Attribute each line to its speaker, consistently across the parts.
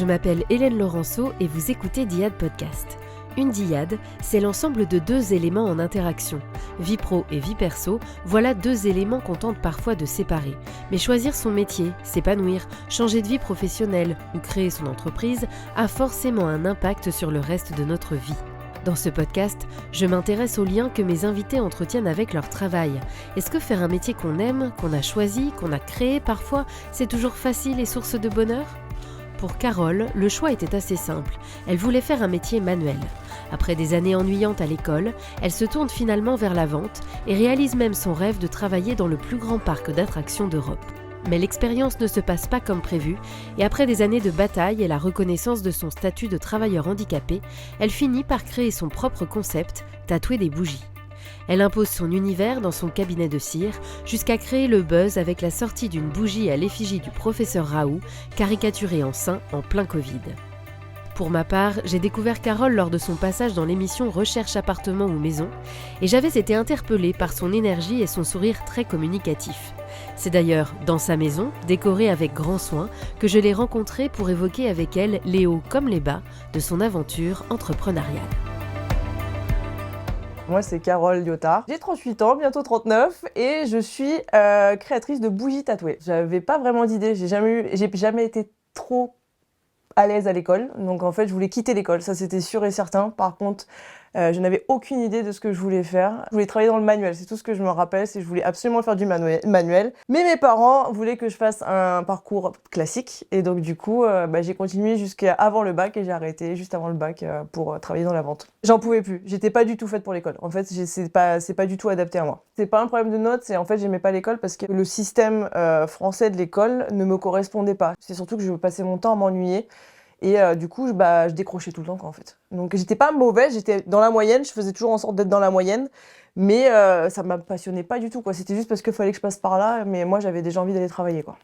Speaker 1: je m'appelle Hélène Laurenceau et vous écoutez Dyad Podcast. Une dyade, c'est l'ensemble de deux éléments en interaction. Vie pro et vie perso, voilà deux éléments qu'on tente parfois de séparer. Mais choisir son métier, s'épanouir, changer de vie professionnelle ou créer son entreprise a forcément un impact sur le reste de notre vie. Dans ce podcast, je m'intéresse aux liens que mes invités entretiennent avec leur travail. Est-ce que faire un métier qu'on aime, qu'on a choisi, qu'on a créé parfois, c'est toujours facile et source de bonheur ? Pour Carole, le choix était assez simple. Elle voulait faire un métier manuel. Après des années ennuyantes à l'école, elle se tourne finalement vers la vente et réalise même son rêve de travailler dans le plus grand parc d'attractions d'Europe. Mais l'expérience ne se passe pas comme prévu et après des années de bataille et la reconnaissance de son statut de travailleur handicapé, elle finit par créer son propre concept, tatouer des bougies. Elle impose son univers dans son cabinet de cire jusqu'à créer le buzz avec la sortie d'une bougie à l'effigie du professeur Raoult, caricaturé en saint en plein Covid. Pour ma part, j'ai découvert Carole lors de son passage dans l'émission Recherche appartement ou maison et j'avais été interpellée par son énergie et son sourire très communicatif. C'est d'ailleurs dans sa maison, décorée avec grand soin, que je l'ai rencontrée pour évoquer avec elle les hauts comme les bas de son aventure entrepreneuriale.
Speaker 2: Moi, c'est Carole Liotard. J'ai 38 ans, bientôt 39, et je suis créatrice de bougies tatouées. J'avais pas vraiment d'idée, j'ai jamais été trop à l'aise à l'école, donc en fait, je voulais quitter l'école, ça c'était sûr et certain. Par contre, je n'avais aucune idée de ce que je voulais faire. Je voulais travailler dans le manuel, c'est tout ce que je me rappelle, c'est que je voulais absolument faire du manuel. Mais mes parents voulaient que je fasse un parcours classique, et donc du coup, j'ai continué jusqu'à avant le bac, et j'ai arrêté juste avant le bac pour travailler dans la vente. J'en pouvais plus, j'étais pas du tout faite pour l'école. En fait, c'est pas du tout adapté à moi. C'est pas un problème de notes, c'est en fait, j'aimais pas l'école parce que le système français de l'école ne me correspondait pas. C'est surtout que je passais mon temps à m'ennuyer. Et du coup, je décrochais tout le temps, quoi, en fait. Donc, j'étais pas mauvaise, j'étais dans la moyenne, je faisais toujours en sorte d'être dans la moyenne, mais ça me passionnait pas du tout, quoi. C'était juste parce qu'il fallait que je passe par là, mais moi, j'avais déjà envie d'aller travailler, quoi.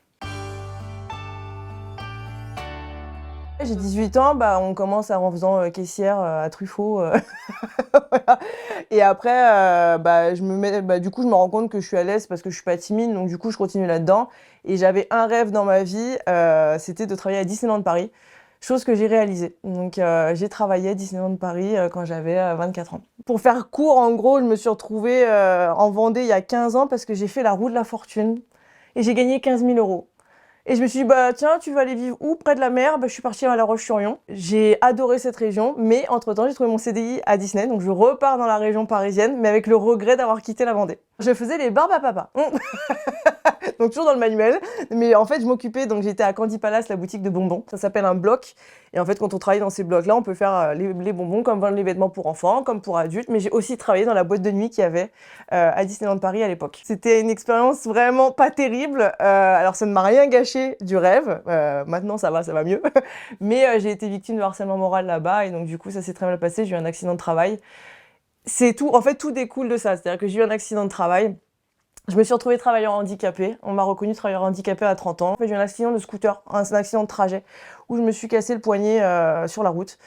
Speaker 2: J'ai 18 ans, on commence en faisant caissière à Truffaut. Voilà. Et après, du coup, je me rends compte que je suis à l'aise parce que je suis pas timide, donc du coup, je continue là-dedans. Et j'avais un rêve dans ma vie, c'était de travailler à Disneyland Paris. Chose que j'ai réalisée. Donc j'ai travaillé à Disneyland Paris quand j'avais 24 ans. Pour faire court, en gros, je me suis retrouvée en Vendée il y a 15 ans parce que j'ai fait la roue de la fortune et j'ai gagné 15 000 euros. Et je me suis dit, tiens, tu vas aller vivre où? Près de la mer? Je suis partie à La Roche-sur-Yon. J'ai adoré cette région, mais entre-temps, j'ai trouvé mon CDI à Disney, donc je repars dans la région parisienne, mais avec le regret d'avoir quitté la Vendée. Je faisais les barbes à papa. Donc toujours dans le manuel, mais en fait je m'occupais, donc j'étais à Candy Palace, la boutique de bonbons, ça s'appelle un bloc, et en fait quand on travaille dans ces blocs-là, on peut faire les bonbons comme vendre les vêtements pour enfants, comme pour adultes, mais j'ai aussi travaillé dans la boîte de nuit qu'il y avait à Disneyland Paris à l'époque. C'était une expérience vraiment pas terrible, alors ça ne m'a rien gâché du rêve, maintenant ça va mieux, mais j'ai été victime de harcèlement moral là-bas, et donc du coup ça s'est très mal passé, j'ai eu un accident de travail. C'est tout, en fait tout découle de ça, c'est-à-dire que j'ai eu un accident de travail. Je me suis retrouvée travailleur handicapé. On m'a reconnu travailleur handicapé à 30 ans. J'ai eu un accident de scooter, un accident de trajet, où je me suis cassé le poignet sur la route.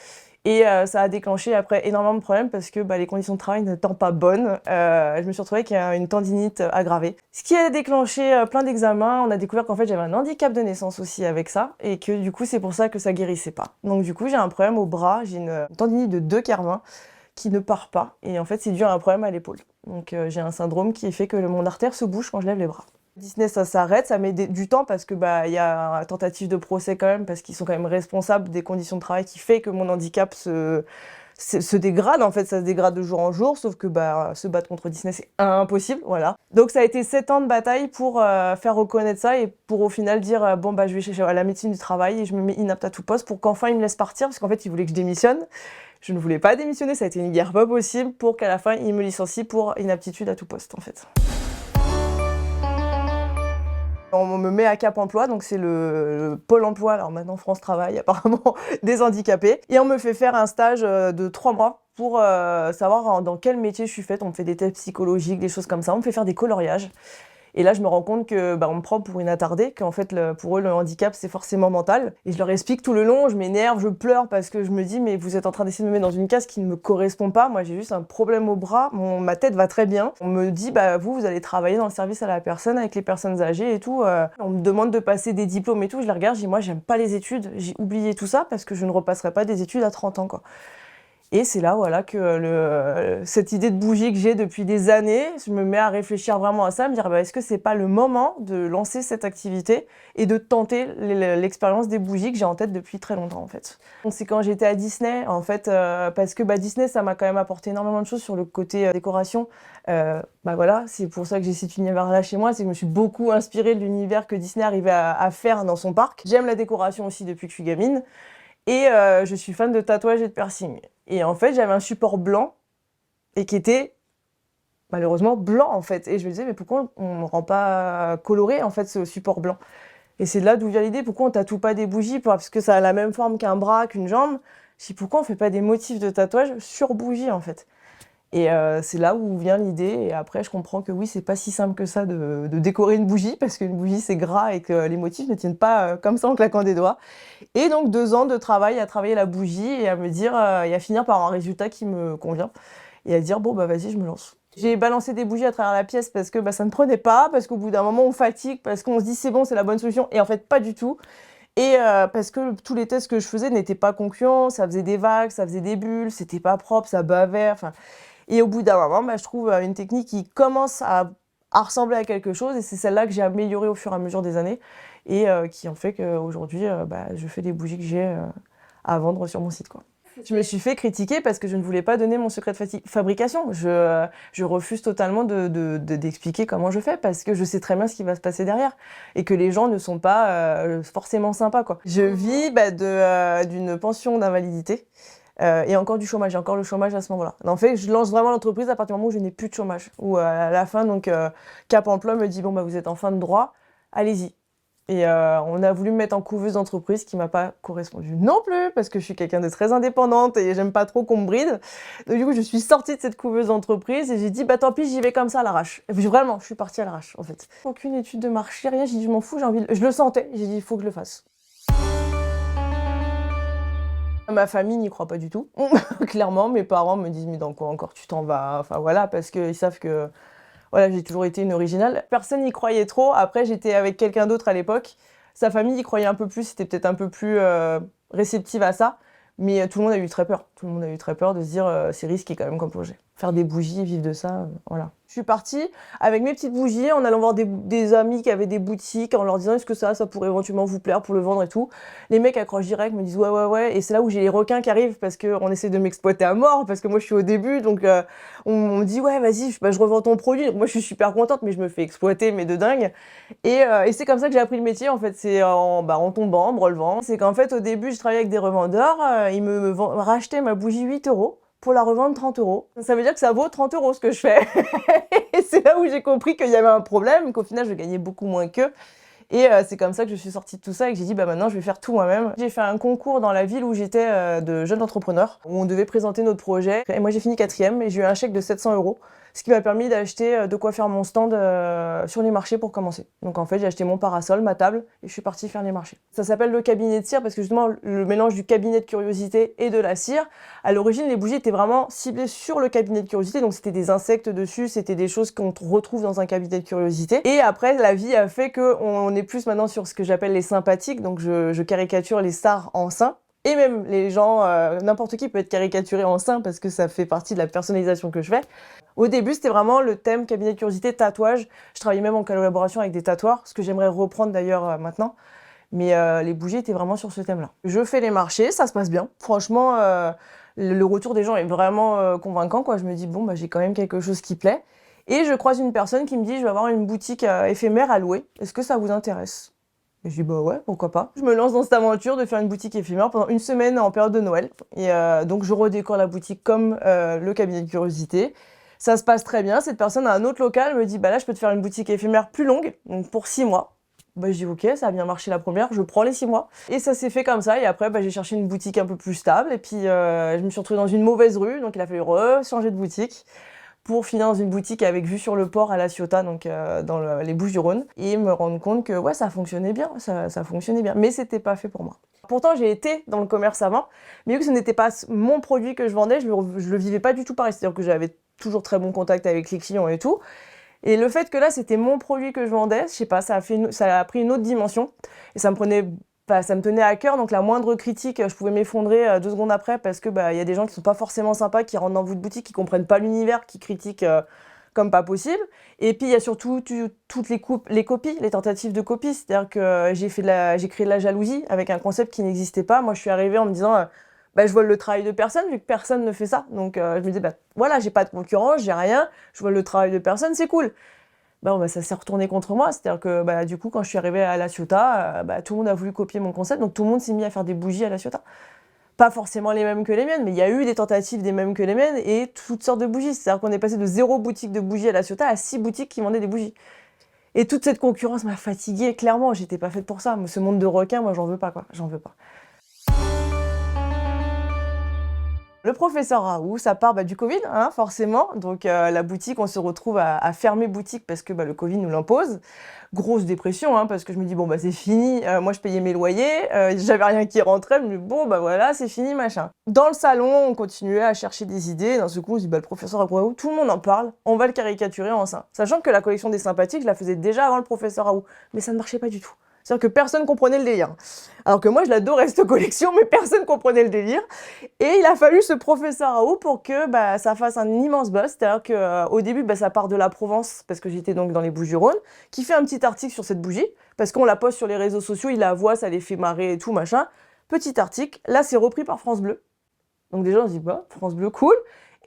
Speaker 2: Et ça a déclenché après énormément de problèmes parce que les conditions de travail n'étant pas bonnes, je me suis retrouvée avec une tendinite aggravée. Ce qui a déclenché plein d'examens. On a découvert qu'en fait j'avais un handicap de naissance aussi avec ça et que du coup c'est pour ça que ça guérissait pas. Donc du coup j'ai un problème au bras, j'ai une tendinite de 2 Kervin qui ne part pas et en fait c'est dû à un problème à l'épaule. Donc j'ai un syndrome qui fait que mon artère se bouge quand je lève les bras. Disney ça s'arrête, ça met du temps parce que y a une tentative de procès quand même parce qu'ils sont quand même responsables des conditions de travail qui fait que mon handicap se dégrade, en fait ça se dégrade de jour en jour, sauf que se battre contre Disney c'est impossible, voilà. Donc ça a été 7 ans de bataille pour faire reconnaître ça et pour au final dire je vais chercher à la médecine du travail et je me mets inapte à tout poste pour qu'enfin ils me laissent partir parce qu'en fait ils voulaient que je démissionne. Je ne voulais pas démissionner, ça a été une guerre pas possible pour qu'à la fin ils me licencient pour inaptitude à tout poste en fait. On me met à Cap Emploi, donc c'est le Pôle Emploi, alors maintenant France Travail apparemment, des handicapés. Et on me fait faire un stage de 3 mois pour savoir dans quel métier je suis faite. On me fait des tests psychologiques, des choses comme ça, on me fait faire des coloriages. Et là, je me rends compte que on me prend pour une attardée, qu'en fait, pour eux, le handicap, c'est forcément mental. Et je leur explique tout le long, je m'énerve, je pleure parce que je me dis, mais vous êtes en train d'essayer de me mettre dans une case qui ne me correspond pas. Moi, j'ai juste un problème au bras, ma tête va très bien. On me dit, vous allez travailler dans le service à la personne, avec les personnes âgées et tout. On me demande de passer des diplômes et tout. Je les regarde, je dis, moi, j'aime pas les études. J'ai oublié tout ça parce que je ne repasserai pas des études à 30 ans, quoi. Et c'est là, voilà, que cette idée de bougie que j'ai depuis des années, je me mets à réfléchir vraiment à ça, à me dire, est-ce que c'est pas le moment de lancer cette activité et de tenter l'expérience des bougies que j'ai en tête depuis très longtemps, en fait. Donc, c'est quand j'étais à Disney, en fait, parce que Disney, ça m'a quand même apporté énormément de choses sur le côté décoration. Voilà, c'est pour ça que j'ai cet univers-là chez moi, c'est que je me suis beaucoup inspirée de l'univers que Disney arrivait à faire dans son parc. J'aime la décoration aussi depuis que je suis gamine. Et je suis fan de tatouage et de piercing. Et en fait, j'avais un support blanc et qui était malheureusement blanc en fait. Et je me disais, mais pourquoi on ne rend pas coloré en fait ce support blanc? Et c'est de là d'où vient l'idée, pourquoi on tatoue pas des bougies? Parce que ça a la même forme qu'un bras, qu'une jambe. Je dis, pourquoi on fait pas des motifs de tatouage sur bougie en fait? Et c'est là où vient l'idée. Et après, je comprends que oui, c'est pas si simple que ça de décorer une bougie, parce qu'une bougie, c'est gras et que les motifs ne tiennent pas comme ça en claquant des doigts. Et donc, 2 ans de travail à travailler la bougie et à me dire, et à finir par un résultat qui me convient. Et à dire, vas-y, je me lance. J'ai balancé des bougies à travers la pièce parce que ça ne prenait pas, parce qu'au bout d'un moment, on fatigue, parce qu'on se dit, c'est bon, c'est la bonne solution. Et en fait, pas du tout. Et parce que tous les tests que je faisais n'étaient pas concluants, ça faisait des vagues, ça faisait des bulles, c'était pas propre, ça bavait, enfin... Et au bout d'un moment, je trouve une technique qui commence à ressembler à quelque chose, et c'est celle-là que j'ai améliorée au fur et à mesure des années, et qui en fait qu'aujourd'hui, je fais des bougies que j'ai à vendre sur mon site, quoi. Je me suis fait critiquer parce que je ne voulais pas donner mon secret de fabrication. Je refuse totalement d'expliquer comment je fais, parce que je sais très bien ce qui va se passer derrière et que les gens ne sont pas forcément sympas, quoi. Je vis d'une pension d'invalidité. Et encore du chômage, j'ai encore le chômage à ce moment-là. En fait, je lance vraiment l'entreprise à partir du moment où je n'ai plus de chômage. Où à la fin, donc Cap Emploi me dit, vous êtes en fin de droit, allez-y. Et on a voulu me mettre en couveuse d'entreprise, qui m'a pas correspondu non plus, parce que je suis quelqu'un de très indépendante et j'aime pas trop qu'on me bride. Donc du coup, je suis sortie de cette couveuse d'entreprise et j'ai dit, tant pis, j'y vais comme ça à l'arrache. Et puis, vraiment, je suis partie à l'arrache, en fait. Aucune étude de marché, rien, j'ai dit, je m'en fous, je le sentais, j'ai dit, il faut que je le fasse. Ma famille n'y croit pas du tout, clairement. Mes parents me disent, mais dans quoi encore tu t'en vas? Enfin voilà, parce qu'ils savent que voilà, j'ai toujours été une originale. Personne n'y croyait trop. Après, j'étais avec quelqu'un d'autre à l'époque. Sa famille y croyait un peu plus, c'était peut-être un peu plus réceptive à ça. Mais tout le monde a eu très peur. Tout le monde a eu très peur de se dire, c'est risqué quand même comme projet. Faire des bougies, vivre de ça, voilà. Je suis partie avec mes petites bougies, en allant voir des amis qui avaient des boutiques, en leur disant, est-ce que ça pourrait éventuellement vous plaire pour le vendre et tout. Les mecs accrochent direct, me disent, ouais. Et c'est là où j'ai les requins qui arrivent, parce qu'on essaie de m'exploiter à mort, parce que moi je suis au début, donc on me dit, ouais, vas-y, je revends ton produit. Donc, moi je suis super contente, mais je me fais exploiter, mais de dingue. Et c'est comme ça que j'ai appris le métier, en fait. C'est en tombant, en me relevant. C'est qu'en fait, au début, je travaillais avec des revendeurs, ils me rachetaient ma bougie 8 € pour la revendre 30 €. Ça veut dire que ça vaut 30 € ce que je fais. Et c'est là où j'ai compris qu'il y avait un problème, qu'au final, je gagnais beaucoup moins qu'eux. Et c'est comme ça que je suis sortie de tout ça et que j'ai dit, maintenant, je vais faire tout moi-même. J'ai fait un concours dans la ville où j'étais de jeunes entrepreneurs, où on devait présenter notre projet. Et moi, j'ai fini 4e et j'ai eu un chèque de 700 €, ce qui m'a permis d'acheter de quoi faire mon stand sur les marchés pour commencer. Donc en fait, j'ai acheté mon parasol, ma table, et je suis partie faire les marchés. Ça s'appelle le cabinet de cire parce que justement, le mélange du cabinet de curiosité et de la cire, à l'origine, les bougies étaient vraiment ciblées sur le cabinet de curiosité, donc c'était des insectes dessus, c'était des choses qu'on retrouve dans un cabinet de curiosité. Et après, la vie a fait qu'on est plus maintenant sur ce que j'appelle les sympathiques, donc je caricature les stars en saints. Et même les gens, n'importe qui peut être caricaturé en saint parce que ça fait partie de la personnalisation que je fais. Au début, c'était vraiment le thème cabinet de curiosité, tatouage. Je travaillais même en collaboration avec des tatoueurs, ce que j'aimerais reprendre d'ailleurs maintenant. Mais les bougies étaient vraiment sur ce thème-là. Je fais les marchés, ça se passe bien. Franchement, le retour des gens est vraiment convaincant, quoi. Je me dis, j'ai quand même quelque chose qui plaît. Et je croise une personne qui me dit, je vais avoir une boutique éphémère à louer. Est-ce que ça vous intéresse? Et je dis, ouais, pourquoi pas. Je me lance dans cette aventure de faire une boutique éphémère pendant une semaine en période de Noël. Et donc, je redécore la boutique comme le cabinet de curiosité. Ça se passe très bien. Cette personne a un autre local, me dit, là, je peux te faire une boutique éphémère plus longue, donc pour 6 mois. Je dis, ok, ça a bien marché la première, je prends les 6 mois. Et ça s'est fait comme ça. Et après, j'ai cherché une boutique un peu plus stable. Et puis, je me suis retrouvée dans une mauvaise rue, donc il a fallu changer de boutique. pour finir dans une boutique avec vue sur le port à La Ciotat, donc dans les Bouches-du-Rhône, et me rendre compte que ouais, ça fonctionnait bien, ça fonctionnait bien, mais c'était pas fait pour moi. Pourtant, j'ai été dans le commerce avant, mais vu que ce n'était pas mon produit que je vendais, je le vivais pas du tout pareil, c'est-à-dire que j'avais toujours très bon contact avec les clients et tout. Et le fait que là, c'était mon produit que je vendais, je sais pas, ça a pris une autre dimension. Et ça me tenait à cœur. Donc la moindre critique, je pouvais m'effondrer 2 secondes après parce que y a des gens qui sont pas forcément sympas, qui rentrent dans votre boutique, qui comprennent pas l'univers, qui critiquent comme pas possible. Et puis il y a surtout toutes les copies, les tentatives de copie. C'est-à-dire que j'ai créé de la jalousie avec un concept qui n'existait pas. Moi, je suis arrivée en me disant je vole le travail de personne, vu que personne ne fait ça. Donc je me disais, voilà, j'ai pas de concurrence, j'ai rien, je vole le travail de personne, c'est cool. Ça s'est retourné contre moi, c'est-à-dire que du coup, quand je suis arrivée à La Ciotat, tout le monde a voulu copier mon concept, donc tout le monde s'est mis à faire des bougies à La Ciotat. Pas forcément les mêmes que les miennes, mais il y a eu des tentatives des mêmes que les miennes et toutes sortes de bougies. C'est-à-dire qu'on est passé de 0 boutique de bougies à La Ciotat à 6 boutiques qui vendaient des bougies. Et toute cette concurrence m'a fatiguée, clairement, j'étais pas faite pour ça. Ce monde de requins, moi, j'en veux pas, quoi, j'en veux pas. Le professeur Raoult, ça part du Covid, hein, forcément. Donc la boutique, on se retrouve à fermer boutique parce que le Covid nous l'impose. Grosse dépression, hein, parce que je me dis, c'est fini. Moi, je payais mes loyers, j'avais rien qui rentrait. Je me dis, voilà, c'est fini, machin. Dans le salon, on continuait à chercher des idées. D'un seul coup, on se dit, le professeur Raoult, tout le monde en parle, on va le caricaturer en saint. Sachant que la collection des sympathiques, je la faisais déjà avant le professeur Raoult. Mais ça ne marchait pas du tout. C'est-à-dire que personne comprenait le délire. Alors que moi, je l'adorais cette collection, mais personne comprenait le délire. Et il a fallu ce professeur Raoult pour que ça fasse un immense buzz. C'est-à-dire qu'au début, ça part de la Provence, parce que j'étais donc dans les Bouches-du-Rhône, qui fait un petit article sur cette bougie, parce qu'on la poste sur les réseaux sociaux, il la voit, ça les fait marrer et tout, machin. Petit article, là, c'est repris par France Bleu. Donc déjà, on se dit, France Bleu, cool.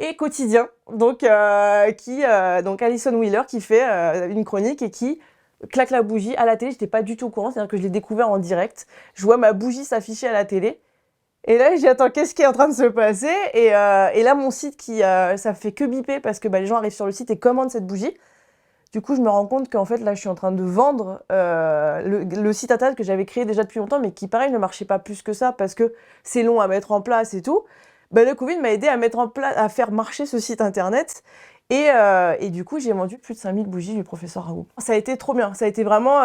Speaker 2: Et Quotidien, donc Alison Wheeler, qui fait une chronique et qui claque la bougie à la télé. J'étais pas du tout au courant, c'est-à-dire que je l'ai découvert en direct. Je vois ma bougie s'afficher à la télé. Et là, j'ai attends, qu'est-ce qui est en train de se passer ? Et là, mon site ça fait que biper parce que les gens arrivent sur le site et commandent cette bougie. Du coup, je me rends compte qu'en fait, là, je suis en train de vendre le site internet que j'avais créé déjà depuis longtemps, mais qui, pareil, ne marchait pas plus que ça parce que c'est long à mettre en place et tout. Le Covid m'a aidé à faire marcher ce site internet. Et du coup, j'ai vendu plus de 5000 bougies du professeur Raoult. Ça a été trop bien. Ça a été vraiment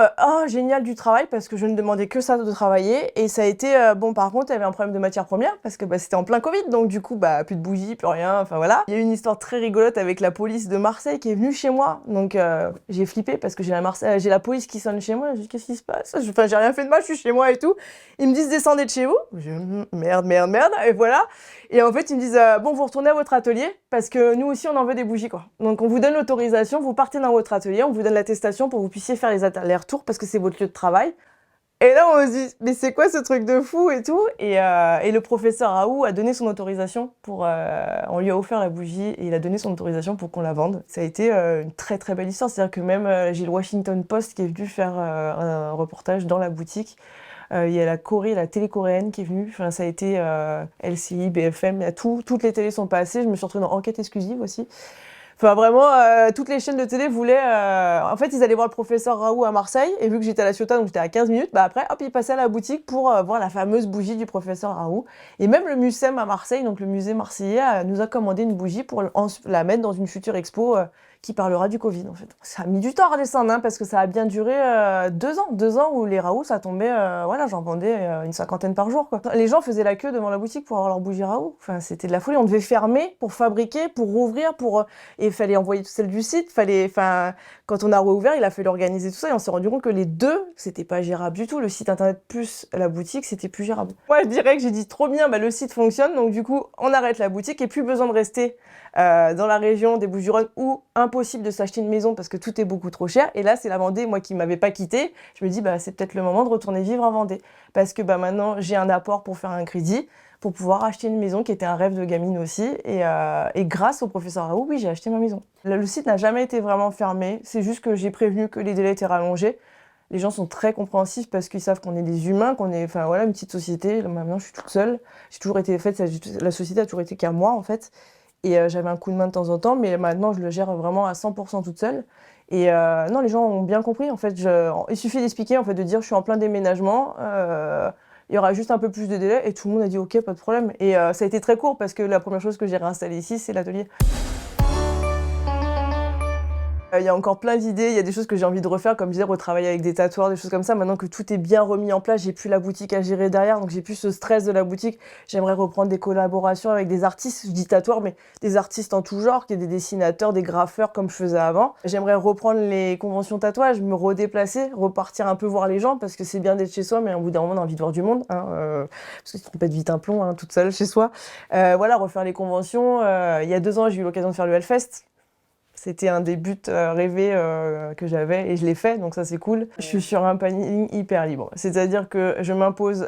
Speaker 2: génial du travail parce que je ne demandais que ça de travailler. Et ça a été par contre, il y avait un problème de matière première parce que c'était en plein Covid. Donc du coup, plus de bougies, plus rien. Enfin voilà. Il y a eu une histoire très rigolote avec la police de Marseille qui est venue chez moi. Donc j'ai flippé parce que j'ai la police qui sonne chez moi. Je dis, qu'est-ce qui se passe ? J'ai rien fait de mal, je suis chez moi et tout. Ils me disent, descendez de chez vous. Je dis, merde. Et voilà. Et en fait, ils me disent, vous retournez à votre atelier parce que nous aussi, on en veut des bougies, quoi. Donc, on vous donne l'autorisation, vous partez dans votre atelier, on vous donne l'attestation pour que vous puissiez faire les retours parce que c'est votre lieu de travail. Et là, on se dit, mais c'est quoi ce truc de fou et tout ? Et le professeur Raoult a donné son autorisation on lui a offert la bougie et il a donné son autorisation pour qu'on la vende. Ça a été une très très belle histoire. C'est-à-dire que même j'ai le Washington Post qui est venu faire un reportage dans la boutique. Il y a la télé coréenne qui est venue. Enfin, ça a été LCI, BFM, toutes les télés sont passées. Je me suis retrouvée dans Enquête exclusive aussi. Enfin, vraiment, toutes les chaînes de télé voulaient... En fait, ils allaient voir le professeur Raoult à Marseille. Et vu que j'étais à La Ciotat, donc j'étais à 15 minutes, après, hop, ils passaient à la boutique pour voir la fameuse bougie du professeur Raoult. Et même le MUSEM à Marseille, donc le musée marseillais, nous a commandé une bougie pour la mettre dans une future expo qui parlera du Covid, en fait. Ça a mis du temps à redescendre, parce que ça a bien duré 2 ans. 2 ans où les Raoult, ça tombait... j'en vendais une 50aine par jour, quoi. Les gens faisaient la queue devant la boutique pour avoir leur bougie Raoult. Enfin, c'était de la folie. On devait fermer pour fabriquer, pour rouvrir, et il fallait envoyer tout celle du site. Quand on a rouvert, il a fallu organiser tout ça et on s'est rendu compte que les deux, c'était pas gérable du tout. Le site internet plus la boutique, c'était plus gérable. Moi, je dirais que j'ai dit trop bien, le site fonctionne, donc du coup, on arrête la boutique et plus besoin de rester dans la région des Bouches-du-Rhône où impossible de s'acheter une maison parce que tout est beaucoup trop cher. Et là, c'est la Vendée, moi qui m'avais pas quitté. Je me dis, c'est peut-être le moment de retourner vivre en Vendée parce que maintenant, j'ai un apport pour faire un crédit, pour pouvoir acheter une maison qui était un rêve de gamine aussi. Et grâce au professeur Raoult, oui, j'ai acheté ma maison. Le site n'a jamais été vraiment fermé. C'est juste que j'ai prévenu que les délais étaient rallongés. Les gens sont très compréhensifs parce qu'ils savent qu'on est des humains, qu'on est, une petite société. Maintenant, je suis toute seule. J'ai toujours été la société a toujours été qu'à moi, en fait. Et j'avais un coup de main de temps en temps, mais maintenant, je le gère vraiment à 100% toute seule. Et non, les gens ont bien compris, en fait. Il suffit d'expliquer, en fait, de dire, je suis en plein déménagement. Il y aura juste un peu plus de délai et tout le monde a dit ok, pas de problème. Et ça a été très court parce que la première chose que j'ai réinstallée ici, c'est l'atelier. Il y a encore plein d'idées, il y a des choses que j'ai envie de refaire, comme je disais, retravailler avec des tatoueurs, des choses comme ça. Maintenant que tout est bien remis en place, j'ai plus la boutique à gérer derrière, donc j'ai plus ce stress de la boutique. J'aimerais reprendre des collaborations avec des artistes, je dis tatoueurs, mais des artistes en tout genre, qui est des dessinateurs, des graffeurs comme je faisais avant. J'aimerais reprendre les conventions tatouage, me redéplacer, repartir un peu voir les gens, parce que c'est bien d'être chez soi, mais au bout d'un moment, on a envie de voir du monde, hein, parce que tu te pètes vite un plomb, hein, toute seule chez soi. Voilà, refaire les conventions. Il y a 2 ans, j'ai eu l'occasion de faire le Hellfest. C'était un des buts rêvés que j'avais et je l'ai fait, donc ça c'est cool. Je suis sur un planning hyper libre. C'est-à-dire que je m'impose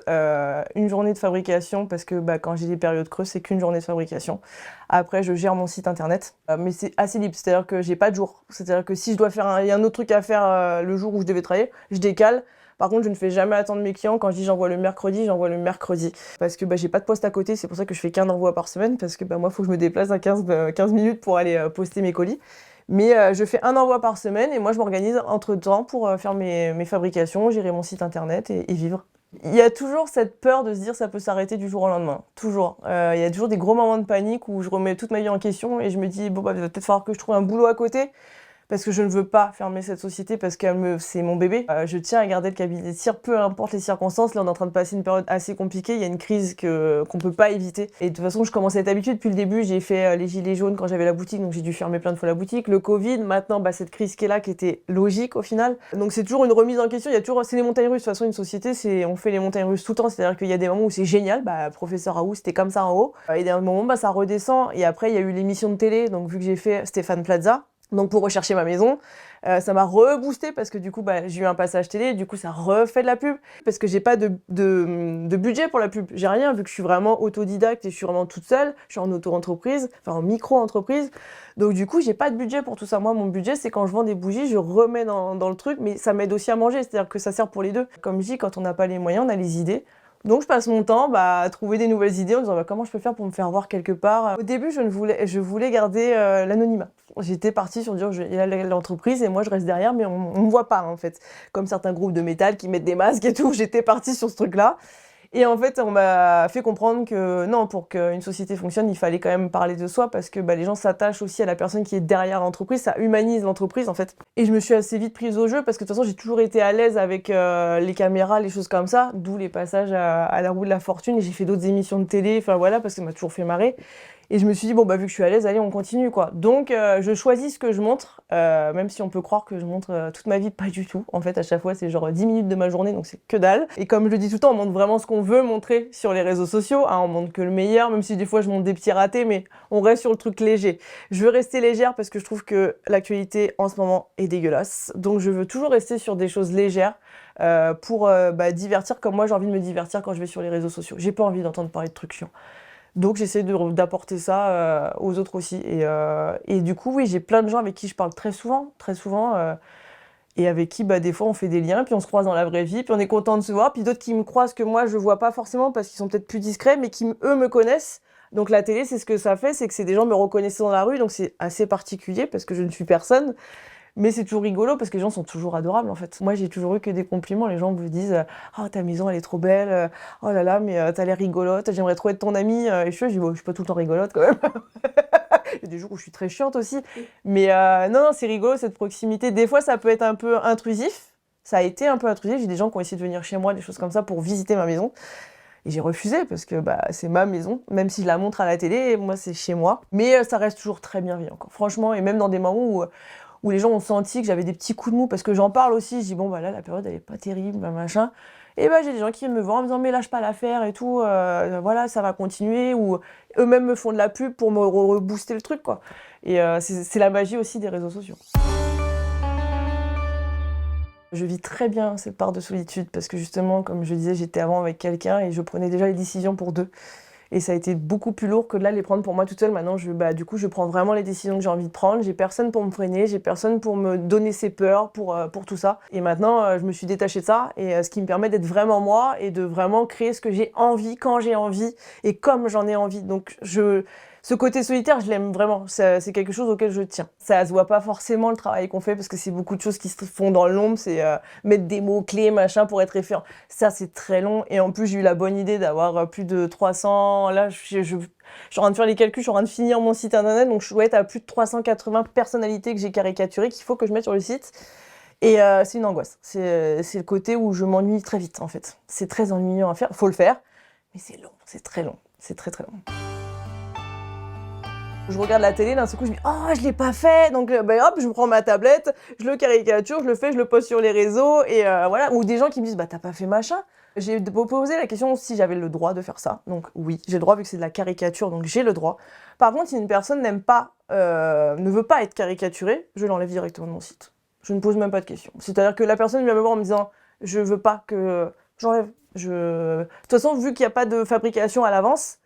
Speaker 2: une journée de fabrication parce que quand j'ai des périodes creuses, c'est qu'une journée de fabrication. Après, je gère mon site internet, mais c'est assez libre. C'est-à-dire que j'ai pas de jour. C'est-à-dire que si je dois faire il y a un autre truc à faire le jour où je devais travailler, je décale. Par contre, je ne fais jamais attendre mes clients. Quand je dis j'envoie le mercredi, j'envoie le mercredi. Parce que j'ai pas de poste à côté, c'est pour ça que je fais qu'un envoi par semaine, parce que moi, il faut que je me déplace à 15 minutes pour aller poster mes colis. Mais je fais un envoi par semaine et moi, je m'organise entre-temps pour faire mes fabrications, gérer mon site internet et vivre. Il y a toujours cette peur de se dire ça peut s'arrêter du jour au lendemain. Toujours. Il y a toujours des gros moments de panique où je remets toute ma vie en question et je me dis, il va peut-être falloir que je trouve un boulot à côté. Parce que je ne veux pas fermer cette société parce que c'est mon bébé. Je tiens à garder le cabinet de cire, peu importe les circonstances. Là, on est en train de passer une période assez compliquée. Il y a une crise qu'on peut pas éviter. Et de toute façon, je commence à être habituée depuis le début. J'ai fait les gilets jaunes quand j'avais la boutique, donc j'ai dû fermer plein de fois la boutique. Le Covid, maintenant, cette crise qui est là, qui était logique au final. Donc c'est toujours une remise en question. Il y a toujours, c'est les montagnes russes. De toute façon, une société, on fait les montagnes russes tout le temps. C'est-à-dire qu'il y a des moments où c'est génial. Professeur Raoult, c'était comme ça en haut. Et des moments, ça redescend. Et après, il y a eu l'émission de télé. Donc vu que j'ai fait Stéphane Plaza. Donc pour rechercher ma maison, ça m'a reboosté parce que du coup j'ai eu un passage télé, du coup ça refait de la pub parce que j'ai pas de budget pour la pub, j'ai rien vu que je suis vraiment autodidacte et je suis vraiment toute seule, je suis en auto-entreprise, enfin en micro-entreprise, donc du coup j'ai pas de budget pour tout ça. Moi mon budget c'est quand je vends des bougies, je remets dans le truc, mais ça m'aide aussi à manger, c'est-à-dire que ça sert pour les deux. Comme je dis, quand on n'a pas les moyens, on a les idées. Donc je passe mon temps à trouver des nouvelles idées en disant comment je peux faire pour me faire voir quelque part. Au début, je voulais garder l'anonymat. J'étais partie sur dire il y a l'entreprise et moi je reste derrière, mais on me voit pas en fait. Comme certains groupes de métal qui mettent des masques et tout, j'étais partie sur ce truc-là. Et en fait, on m'a fait comprendre que non, pour qu'une société fonctionne, il fallait quand même parler de soi parce que les gens s'attachent aussi à la personne qui est derrière l'entreprise, ça humanise l'entreprise en fait. Et je me suis assez vite prise au jeu parce que de toute façon, j'ai toujours été à l'aise avec les caméras, les choses comme ça, d'où les passages à la roue de la fortune et j'ai fait d'autres émissions de télé, enfin voilà, parce que ça m'a toujours fait marrer. Et je me suis dit, vu que je suis à l'aise, allez, on continue, quoi. Donc, je choisis ce que je montre, même si on peut croire que je montre toute ma vie, pas du tout. En fait, à chaque fois, c'est genre 10 minutes de ma journée, donc c'est que dalle. Et comme je le dis tout le temps, on montre vraiment ce qu'on veut montrer sur les réseaux sociaux. Hein, on montre que le meilleur, même si des fois, je montre des petits ratés, mais on reste sur le truc léger. Je veux rester légère parce que je trouve que l'actualité, en ce moment, est dégueulasse. Donc, je veux toujours rester sur des choses légères. Pour divertir comme moi j'ai envie de me divertir quand je vais sur les réseaux sociaux. J'ai pas envie d'entendre parler de trucs chiants. Donc j'essaie d'apporter ça aux autres aussi. Et du coup, oui, j'ai plein de gens avec qui je parle très souvent, et avec qui des fois on fait des liens, puis on se croise dans la vraie vie, puis on est content de se voir, puis d'autres qui me croisent que moi je vois pas forcément parce qu'ils sont peut-être plus discrets, mais qui eux me connaissent. Donc la télé, c'est ce que ça fait, c'est que c'est des gens me reconnaissent dans la rue, donc c'est assez particulier parce que je ne suis personne. Mais c'est toujours rigolo parce que les gens sont toujours adorables en fait. Moi j'ai toujours eu que des compliments, les gens me disent « Oh ta maison elle est trop belle, oh là là mais t'as l'air rigolote, j'aimerais trop être ton amie » et je dis je suis pas tout le temps rigolote quand même. Il y a des jours où je suis très chiante aussi. Mais non, c'est rigolo cette proximité. Des fois ça peut être un peu intrusif, ça a été un peu intrusif, j'ai des gens qui ont essayé de venir chez moi, des choses comme ça pour visiter ma maison. Et j'ai refusé parce que c'est ma maison, même si je la montre à la télé, moi c'est chez moi. Mais ça reste toujours très bienveillant, quoi. Franchement, et même dans des moments où les gens ont senti que j'avais des petits coups de mou, parce que j'en parle aussi, je dis là la période elle est pas terrible, machin. Et j'ai des gens qui viennent me voir en me disant mais lâche pas l'affaire et tout, voilà ça va continuer, ou eux-mêmes me font de la pub pour me rebooster le truc quoi. Et c'est la magie aussi des réseaux sociaux. Je vis très bien cette part de solitude parce que justement, comme je disais, j'étais avant avec quelqu'un et je prenais déjà les décisions pour deux. Et ça a été beaucoup plus lourd que de là les prendre pour moi toute seule. Maintenant, du coup, je prends vraiment les décisions que j'ai envie de prendre. J'ai personne pour me freiner, j'ai personne pour me donner ses peurs, pour tout ça. Et maintenant, je me suis détachée de ça. Et ce qui me permet d'être vraiment moi et de vraiment créer ce que j'ai envie, quand j'ai envie et comme j'en ai envie. Donc, ce côté solitaire, je l'aime vraiment. C'est quelque chose auquel je tiens. Ça se voit pas forcément le travail qu'on fait parce que c'est beaucoup de choses qui se font dans l'ombre. C'est mettre des mots-clés, machin, pour être référent. Ça, c'est très long. Et en plus, j'ai eu la bonne idée d'avoir plus de 300. Là, je suis en train de faire les calculs, je suis en train de finir mon site internet. Donc, je dois être à plus de 380 personnalités que j'ai caricaturées qu'il faut que je mette sur le site. Et c'est une angoisse. C'est le côté où je m'ennuie très vite, en fait. C'est très ennuyant à faire. Faut le faire. Mais c'est long. C'est très long. C'est très, très long. Je regarde la télé, d'un seul coup, je me dis « Oh, je l'ai pas fait !» Donc, hop, je prends ma tablette, je le caricature, je le fais, je le poste sur les réseaux, et voilà. Ou des gens qui me disent « Bah, t'as pas fait machin ?» J'ai posé la question si j'avais le droit de faire ça. Donc oui, j'ai le droit vu que c'est de la caricature, donc j'ai le droit. Par contre, si une personne n'aime pas, ne veut pas être caricaturée, je l'enlève directement de mon site. Je ne pose même pas de questions. C'est-à-dire que la personne vient me voir en me disant « Je veux pas que j'enlève. » De toute façon, vu qu'il n'y a pas de fabrication à l'avance,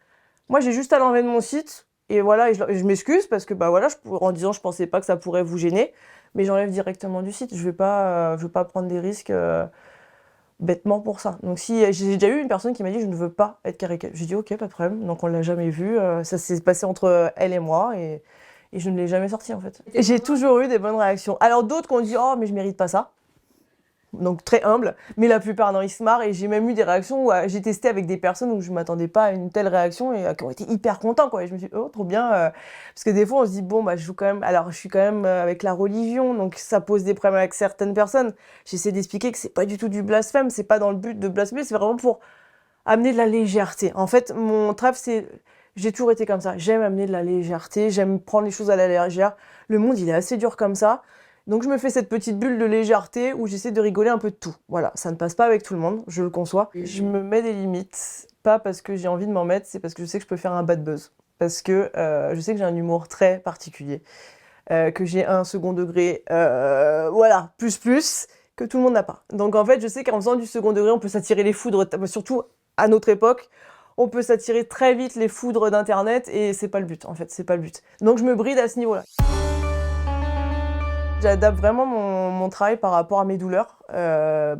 Speaker 2: moi j'ai juste à l'enlever de mon site. Et voilà, je m'excuse parce que voilà, en disant je pensais pas que ça pourrait vous gêner, mais j'enlève directement du site. Je veux pas prendre des risques bêtement pour ça. Donc si j'ai déjà eu une personne qui m'a dit je ne veux pas être caricaturée. J'ai dit ok, pas de problème. Donc on l'a jamais vu. Ça s'est passé entre elle et moi et je ne l'ai jamais sorti en fait. Et j'ai toujours eu des bonnes réactions. Alors d'autres qui ont dit oh mais je mérite pas ça. Donc très humble, mais la plupart non, ils se marrent et j'ai même eu des réactions où j'ai testé avec des personnes où je m'attendais pas à une telle réaction et qui ont été hyper contents quoi. Et je me suis dit oh trop bien parce que des fois on se dit bon bah je joue quand même, alors je suis quand même avec la religion donc ça pose des problèmes avec certaines personnes. J'essaie d'expliquer que c'est pas du tout du blasphème, c'est pas dans le but de blasphémer, c'est vraiment pour amener de la légèreté. En fait mon travail c'est j'ai toujours été comme ça, j'aime amener de la légèreté, j'aime prendre les choses à la légère. Le monde il est assez dur comme ça. Donc je me fais cette petite bulle de légèreté où j'essaie de rigoler un peu de tout. Voilà, ça ne passe pas avec tout le monde, je le conçois. Je me mets des limites, pas parce que j'ai envie de m'en mettre, c'est parce que je sais que je peux faire un bad buzz. Parce que je sais que j'ai un humour très particulier, que j'ai un second degré, voilà, que tout le monde n'a pas. Donc en fait, je sais qu'en faisant du second degré, on peut s'attirer les foudres, surtout à notre époque, on peut s'attirer très vite les foudres d'internet et c'est pas le but en fait, c'est pas le but. Donc je me bride à ce niveau-là. J'adapte vraiment mon travail par rapport à mes douleurs.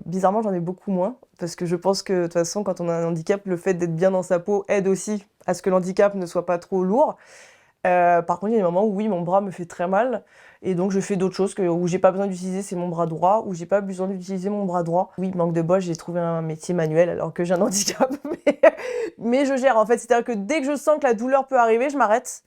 Speaker 2: Bizarrement, j'en ai beaucoup moins, parce que je pense que de toute façon, quand on a un handicap, le fait d'être bien dans sa peau aide aussi à ce que l'handicap ne soit pas trop lourd. Par contre, il y a des moments où oui, mon bras me fait très mal, et donc je fais d'autres choses où j'ai pas besoin d'utiliser, c'est mon bras droit, où j'ai pas besoin d'utiliser mon bras droit. Oui, manque de bol, j'ai trouvé un métier manuel alors que j'ai un handicap, mais je gère en fait. C'est-à-dire que dès que je sens que la douleur peut arriver, je m'arrête.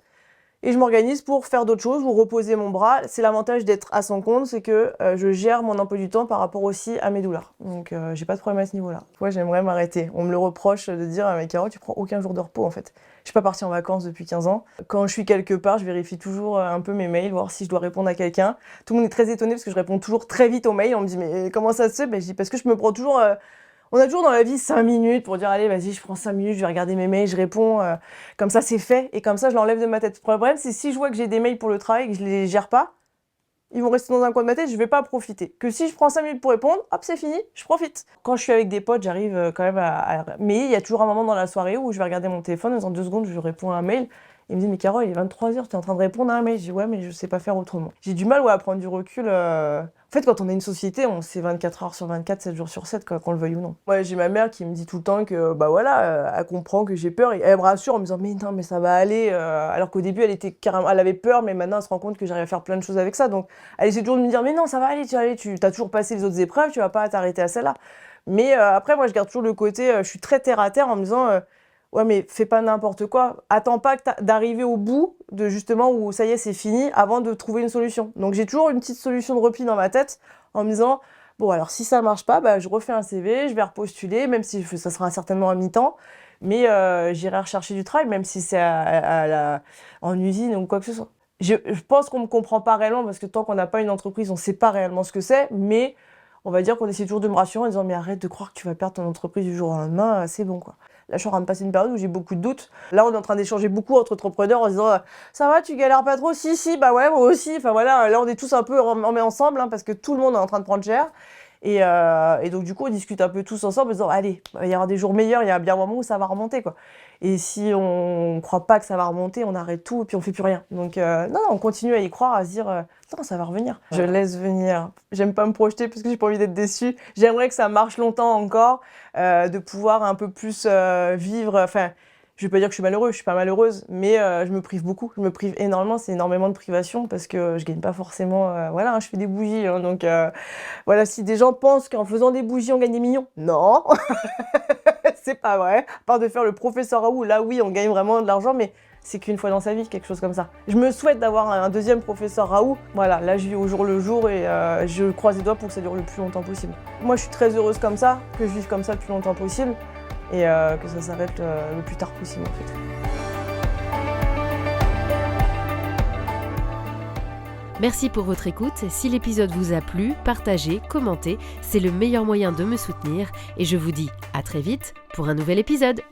Speaker 2: Et je m'organise pour faire d'autres choses ou reposer mon bras. C'est l'avantage d'être à son compte, c'est que je gère mon emploi du temps par rapport aussi à mes douleurs. Donc j'ai pas de problème à ce niveau-là. Moi j'aimerais m'arrêter. On me le reproche de dire mais Caro, tu prends aucun jour de repos en fait. Je suis pas partie en vacances depuis 15 ans. Quand je suis quelque part, je vérifie toujours un peu mes mails, voir si je dois répondre à quelqu'un. Tout le monde est très étonné parce que je réponds toujours très vite aux mails. On me dit mais comment ça se fait? Ben, je dis parce que je me prends toujours... On a toujours dans la vie 5 minutes pour dire allez vas-y je prends 5 minutes, je vais regarder mes mails, je réponds, comme ça c'est fait et comme ça je l'enlève de ma tête. Le problème c'est si je vois que j'ai des mails pour le travail et que je les gère pas, ils vont rester dans un coin de ma tête, je vais pas profiter. Que si je prends 5 minutes pour répondre, hop c'est fini, je profite. Quand je suis avec des potes, j'arrive quand même Mais il y a toujours un moment dans la soirée où je vais regarder mon téléphone, dans 2 secondes je réponds à un mail. Il me dit mais Caro, il est 23h, tu es en train de répondre à un mail. Je dis ouais mais je sais pas faire autrement. J'ai du mal à prendre du recul. En fait, quand on est une société, c'est 24 heures sur 24, 7 jours sur 7, quoi, qu'on le veuille ou non. Moi, j'ai ma mère qui me dit tout le temps que, elle comprend que j'ai peur et elle me rassure en me disant, mais non, mais ça va aller. Alors qu'au début, elle avait peur, mais maintenant, elle se rend compte que j'arrive à faire plein de choses avec ça. Donc, elle essaie toujours de me dire, mais non, ça va aller, tu as toujours passé les autres épreuves, tu vas pas t'arrêter à celle-là. Mais après, moi, je garde toujours le côté, je suis très terre à terre en me disant, ouais, mais fais pas n'importe quoi. Attends pas d'arriver au bout de justement où ça y est, c'est fini avant de trouver une solution. Donc j'ai toujours une petite solution de repli dans ma tête en me disant bon alors si ça marche pas, je refais un CV, je vais repostuler, même si ça sera certainement à mi-temps, mais j'irai rechercher du travail, même si c'est en usine ou quoi que ce soit. Je pense qu'on me comprend pas réellement parce que tant qu'on n'a pas une entreprise, on sait pas réellement ce que c'est, mais on va dire qu'on essaie toujours de me rassurer en disant mais arrête de croire que tu vas perdre ton entreprise du jour au lendemain, c'est bon quoi. Là, je suis en train de passer une période où j'ai beaucoup de doutes. Là, on est en train d'échanger beaucoup entre entrepreneurs en se disant ça va, tu galères pas trop? Si, bah ouais, moi aussi. Enfin voilà, là, on est tous un peu ensemble parce que tout le monde est en train de prendre cher. Et donc, du coup, on discute un peu tous ensemble en disant allez, il va y avoir des jours meilleurs, il y a bien un moment où ça va remonter, quoi. Et si on croit pas que ça va remonter, on arrête tout et puis on fait plus rien. Donc, non, on continue à y croire, à se dire non, ça va revenir. Je laisse venir. J'aime pas me projeter parce que j'ai pas envie d'être déçue. J'aimerais que ça marche longtemps encore, de pouvoir un peu plus vivre. Enfin, Je vais pas dire que je suis malheureuse, je suis pas malheureuse, mais je me prive beaucoup. Je me prive énormément, c'est énormément de privation parce que je gagne pas forcément... voilà, hein, je fais des bougies, hein, donc voilà, si des gens pensent qu'en faisant des bougies, on gagne des millions, non, c'est pas vrai. À part de faire le professeur Raoult, là oui, on gagne vraiment de l'argent, mais c'est qu'une fois dans sa vie, quelque chose comme ça. Je me souhaite d'avoir un deuxième professeur Raoult. Voilà, là je vis au jour le jour et je croise les doigts pour que ça dure le plus longtemps possible. Moi je suis très heureuse comme ça, que je vive comme ça le plus longtemps possible et que ça s'arrête le plus tard possible en fait.
Speaker 1: Merci pour votre écoute. Si l'épisode vous a plu, partagez, commentez. C'est le meilleur moyen de me soutenir. Et je vous dis à très vite pour un nouvel épisode.